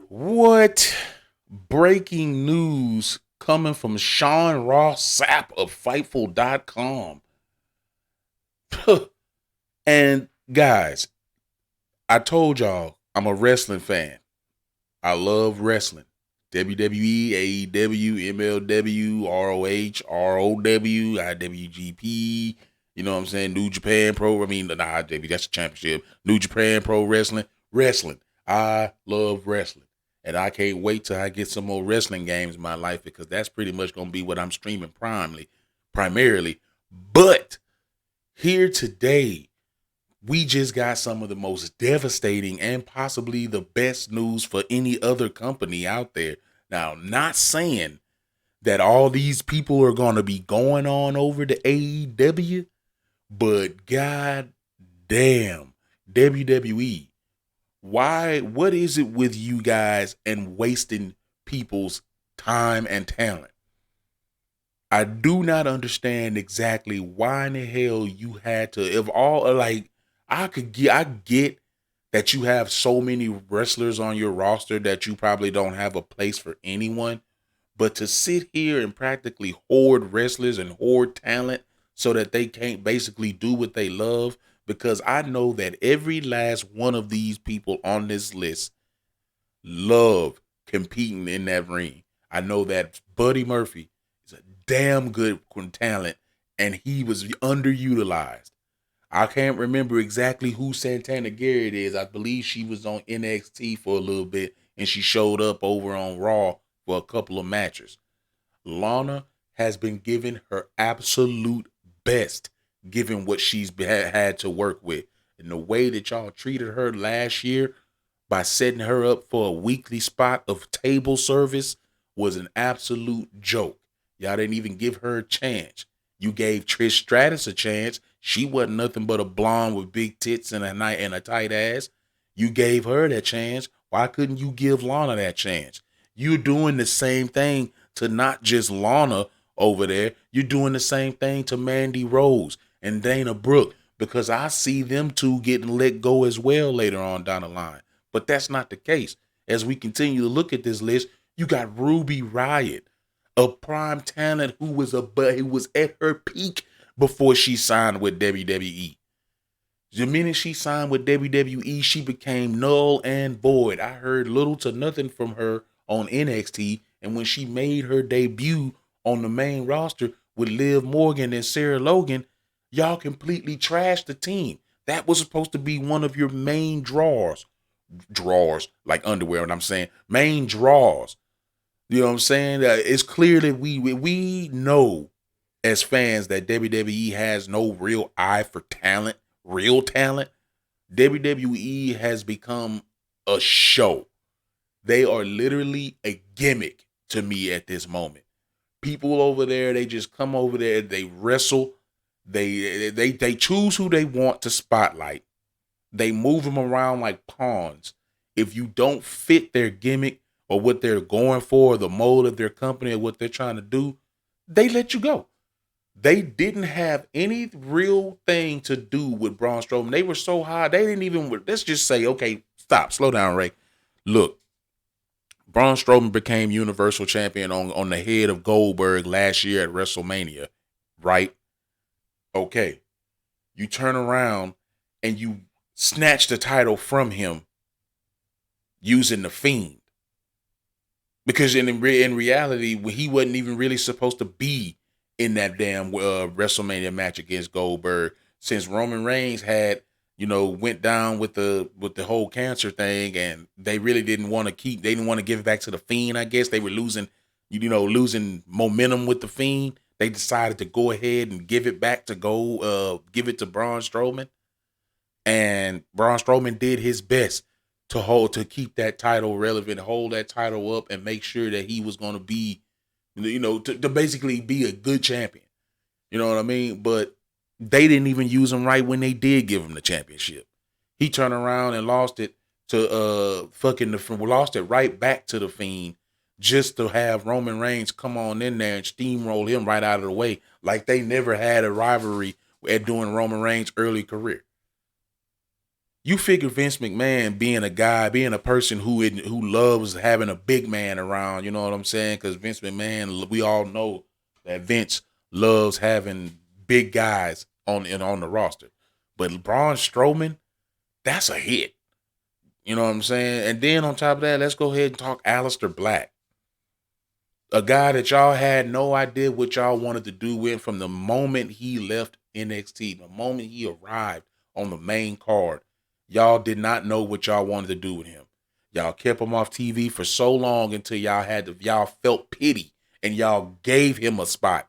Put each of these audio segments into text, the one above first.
What breaking news coming from Sean Ross Sapp of Fightful.com. And guys, I told y'all I'm a wrestling fan. I love wrestling. WWE, AEW, MLW, ROH, ROW, IWGP, you know what I'm saying? New Japan Pro, not IW, that's the championship. New Japan Pro Wrestling. Wrestling. I love wrestling. And I can't wait till I get some more wrestling games in my life because that's pretty much going to be what I'm streaming primarily. But here today, we just got some of the most devastating and possibly the best news for any other company out there. Now, not saying that all these people are going to be going on over to AEW, but god damn, WWE, what is it with you guys and wasting people's time and talent? I do not understand exactly why in the hell you had to, if all like I get that you have so many wrestlers on your roster that you probably don't have a place for anyone, but to sit here and practically hoard wrestlers and hoard talent so that they can't basically do what they love, because I know that every last one of these people on this list love competing in that ring. I know that Buddy Murphy is a damn good talent and he was underutilized. I can't remember exactly who Santana Garrett is. I believe she was on NXT for a little bit and she showed up over on Raw for a couple of matches. Lana has been given her absolute best given what she's had to work with. And the way that y'all treated her last year by setting her up for a weekly spot of table service was an absolute joke. Y'all didn't even give her a chance. You gave Trish Stratus a chance. She wasn't nothing but a blonde with big tits and a tight ass. You gave her that chance. Why couldn't you give Lana that chance? You're doing the same thing to not just Lana over there. You're doing the same thing to Mandy Rose and Dana Brooke, because I see them two getting let go as well later on down the line. But that's not the case. As we continue to look at this list, you got Ruby Riott, a prime talent who was at her peak before she signed with WWE. The minute she signed with WWE, she became null and void. I heard little to nothing from her on NXT, and when she made her debut on the main roster with Liv Morgan and Sarah Logan, y'all completely trashed the team. That was supposed to be one of your main drawers like underwear, and I'm saying main draws. You know what I'm saying? It's clear that we know as fans that WWE has no real eye for talent, real talent. WWE has become a show. They are literally a gimmick to me at this moment. People over there, they just come over there, they wrestle, they choose who they want to spotlight. They move them around like pawns. If you don't fit their gimmick or what they're going for, the mold of their company or what they're trying to do, they let you go. They didn't have any real thing to do with Braun Strowman. They were so high, they didn't even, let's just say, okay, stop, slow down, Ray. Look, Braun Strowman became Universal Champion on the head of Goldberg last year at WrestleMania, right? Okay. You turn around and you snatch the title from him using the Fiend. Because in reality, he wasn't even really supposed to be in that damn WrestleMania match against Goldberg, since Roman Reigns had, went down with the whole cancer thing, and they really they didn't want to give it back to the Fiend. I guess they were losing momentum with the Fiend. They decided to go ahead and give it back to give it to Braun Strowman, and Braun Strowman did his best to keep that title relevant, hold that title up, and make sure that he was going to be, to basically be a good champion. You know what I mean? But they didn't even use him right when they did give him the championship. He turned around and lost it to lost it right back to the Fiend, just to have Roman Reigns come on in there and steamroll him right out of the way, like they never had a rivalry during Roman Reigns' early career. You figure Vince McMahon being a guy, being a person who loves having a big man around, you know what I'm saying? Because Vince McMahon, we all know that Vince loves having big guys on the roster. But Braun Strowman, that's a hit. You know what I'm saying? And then on top of that, let's go ahead and talk Aleister Black. A guy that y'all had no idea what y'all wanted to do with from the moment he left NXT, the moment he arrived on the main card. Y'all did not know what y'all wanted to do with him. Y'all kept him off TV for so long until y'all felt pity and y'all gave him a spot.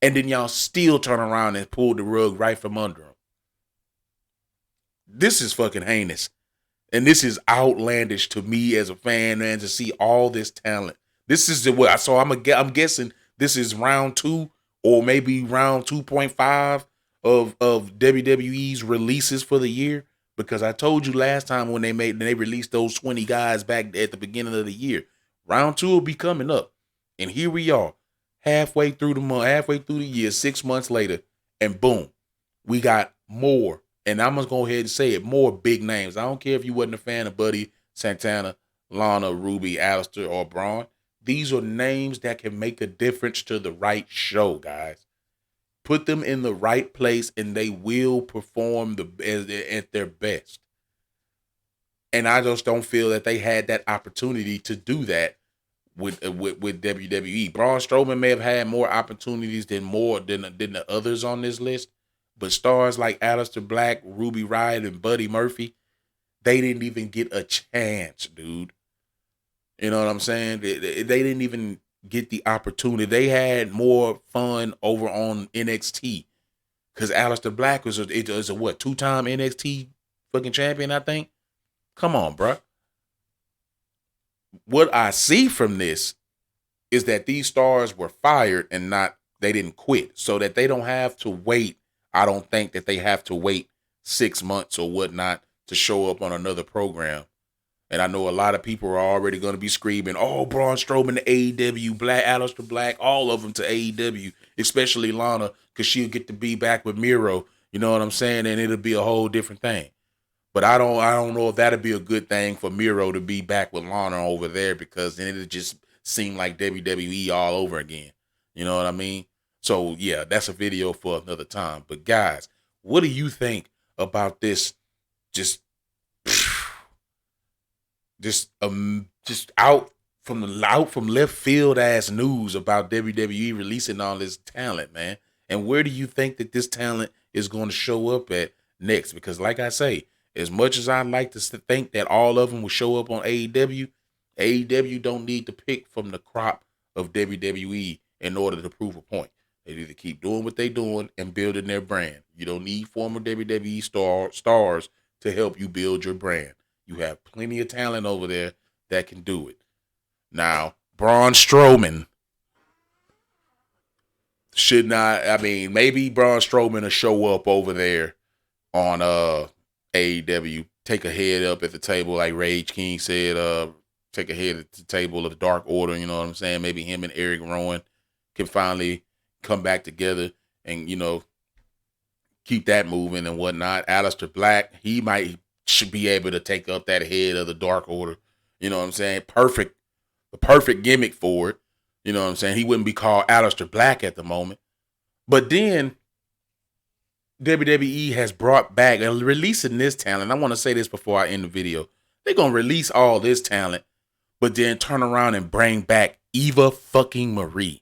And then y'all still turn around and pulled the rug right from under him. This is fucking heinous. And this is outlandish to me as a fan, man, to see all this talent. This is the what. So I'm guessing this is round 2 or maybe round 2.5 of WWE's releases for the year. Because I told you last time when they released those 20 guys back at the beginning of the year, round 2 will be coming up, and here we are, halfway through the month, halfway through the year, 6 months later, and boom, we got more. And I'm gonna go ahead and say it, more big names. I don't care if you wasn't a fan of Buddy, Santana, Lana, Ruby, Alistair, or Braun. These are names that can make a difference to the right show, guys. Put them in the right place, and they will perform at their best. And I just don't feel that they had that opportunity to do that with WWE. Braun Strowman may have had more opportunities than the others on this list, but stars like Aleister Black, Ruby Riott, and Buddy Murphy, they didn't even get a chance, dude. You know what I'm saying? They didn't even get the opportunity. They had more fun over on NXT because Aleister Black was a what, 2-time NXT fucking champion, I think. Come on, bro. What I see from this is that these stars were fired and they didn't quit, so that they don't have to wait. I don't think that they have to wait 6 months or whatnot to show up on another program. And I know a lot of people are already going to be screaming, "Oh, Braun Strowman to AEW, Black, Aleister Black, all of them to AEW," especially Lana, because she'll get to be back with Miro. You know what I'm saying? And it'll be a whole different thing. But I don't know if that'd be a good thing for Miro to be back with Lana over there, because then it'd just seem like WWE all over again. You know what I mean? So yeah, that's a video for another time. But guys, what do you think about this? Just just out from left field ass news about WWE releasing all this talent, man. And where do you think that this talent is going to show up at next? Because like I say, as much as I like to think that all of them will show up on AEW, AEW don't need to pick from the crop of WWE in order to prove a point. They need to keep doing what they're doing and building their brand. You don't need former WWE stars to help you build your brand. You have plenty of talent over there that can do it. Now, Braun Strowman should not, I mean, maybe Braun Strowman will show up over there on AEW, take a head up at the table, like Rage King said, take a head at the table of the Dark Order, you know what I'm saying? Maybe him and Eric Rowan can finally come back together and, keep that moving and whatnot. Aleister Black, should be able to take up that head of the Dark Order. You know what I'm saying? The perfect gimmick for it. You know what I'm saying? He wouldn't be called Aleister Black at the moment. But then WWE has brought back and releasing this talent. I want to say this before I end the video. They're going to release all this talent, but then turn around and bring back Eva fucking Marie.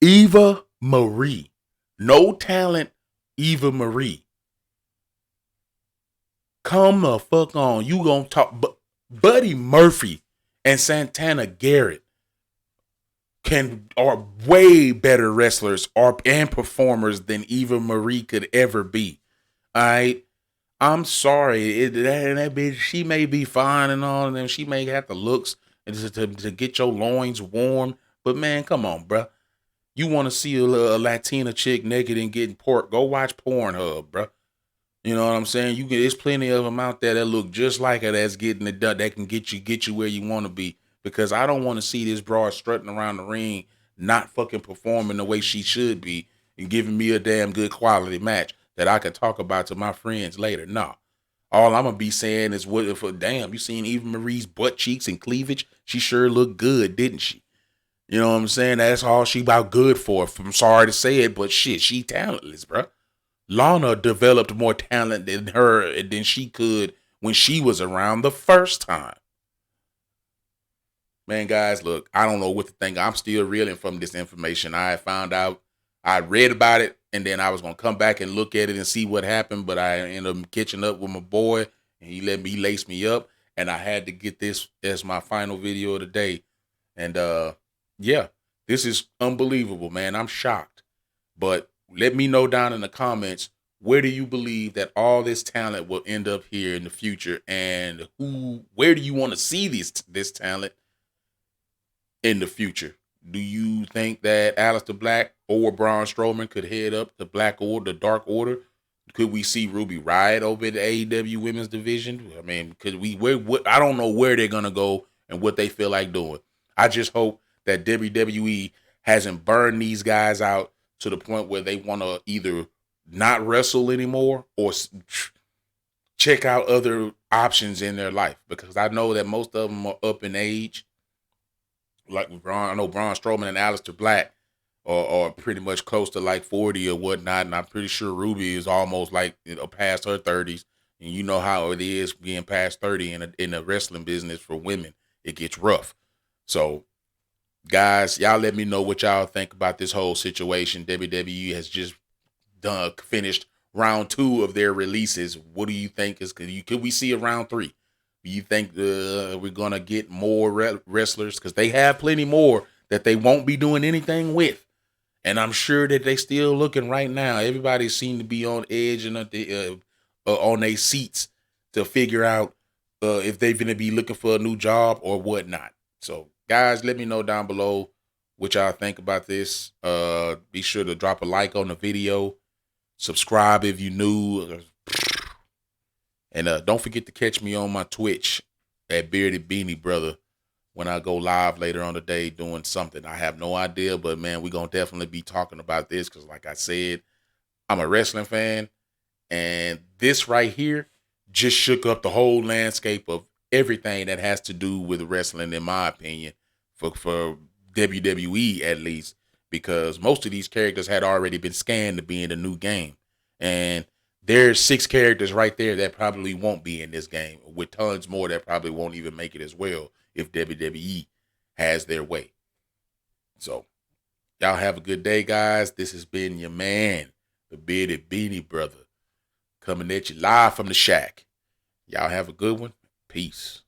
Eva Marie. No talent, Eva Marie. Come the fuck on. You gonna talk. Buddy Murphy and Santana Garrett are way better wrestlers and performers than Eva Marie could ever be. All right. I'm sorry. That bitch, she may be fine and all, and she may have the looks to get your loins warm. But man, come on, bro. You want to see a Latina chick naked and getting pork? Go watch Pornhub, bro. You know what I'm saying? There's plenty of them out there that look just like her that's getting it done. That can get you where you want to be. Because I don't want to see this broad strutting around the ring, not fucking performing the way she should be and giving me a damn good quality match that I can talk about to my friends later. Nah. All I'm gonna be saying is, what if? Damn, you seen Eva Marie's butt cheeks and cleavage? She sure looked good, didn't she? You know what I'm saying? That's all she about good for. I'm sorry to say it, but shit, she talentless, bro. Lana developed more talent than her than she could when she was around the first time. Man, guys, look, I don't know what to think. I'm still reeling from this information. I found out, I read about it, and then I was gonna come back and look at it and see what happened. But I ended up catching up with my boy, and he laced me up, and I had to get this as my final video of the day. And yeah, this is unbelievable, man. I'm shocked. But let me know down in the comments, where do you believe that all this talent will end up here in the future, and where do you want to see this talent in the future? Do you think that Aleister Black or Braun Strowman could head up the Black Order, the Dark Order? Could we see Ruby Riott over the AEW Women's Division? I mean, could we? I don't know where they're gonna go and what they feel like doing. I just hope that WWE hasn't burned these guys out to the point where they want to either not wrestle anymore or check out other options in their life, because I know that most of them are up in age. Like Braun, I know Braun Strowman and Aleister Black are pretty much close to like 40 or whatnot, and I'm pretty sure Ruby is almost like, past her 30s. And you know how it is being past 30 in the wrestling business for women. It gets rough. So, guys, y'all let me know what y'all think about this whole situation. WWE has just finished round 2 of their releases. What do you think could we see a round 3? Do you think we're gonna get more wrestlers? Because they have plenty more that they won't be doing anything with, and I'm sure that they still looking right now. Everybody seems to be on edge and on their seats to figure out if they're gonna be looking for a new job or whatnot. So, guys, let me know down below what y'all think about this. Be sure to drop a like on the video, subscribe if you new. And don't forget to catch me on my Twitch at Bearded Beanie Brother when I go live later on the day doing something. I have no idea, but man, we're going to definitely be talking about this because, like I said, I'm a wrestling fan. And this right here just shook up the whole landscape of everything that has to do with wrestling, in my opinion, for WWE at least, because most of these characters had already been scanned to be in the new game. And there's 6 characters right there that probably won't be in this game, with tons more that probably won't even make it as well if WWE has their way. So, y'all have a good day, guys. This has been your man, the Bearded Beanie Brother, coming at you live from the shack. Y'all have a good one. Peace.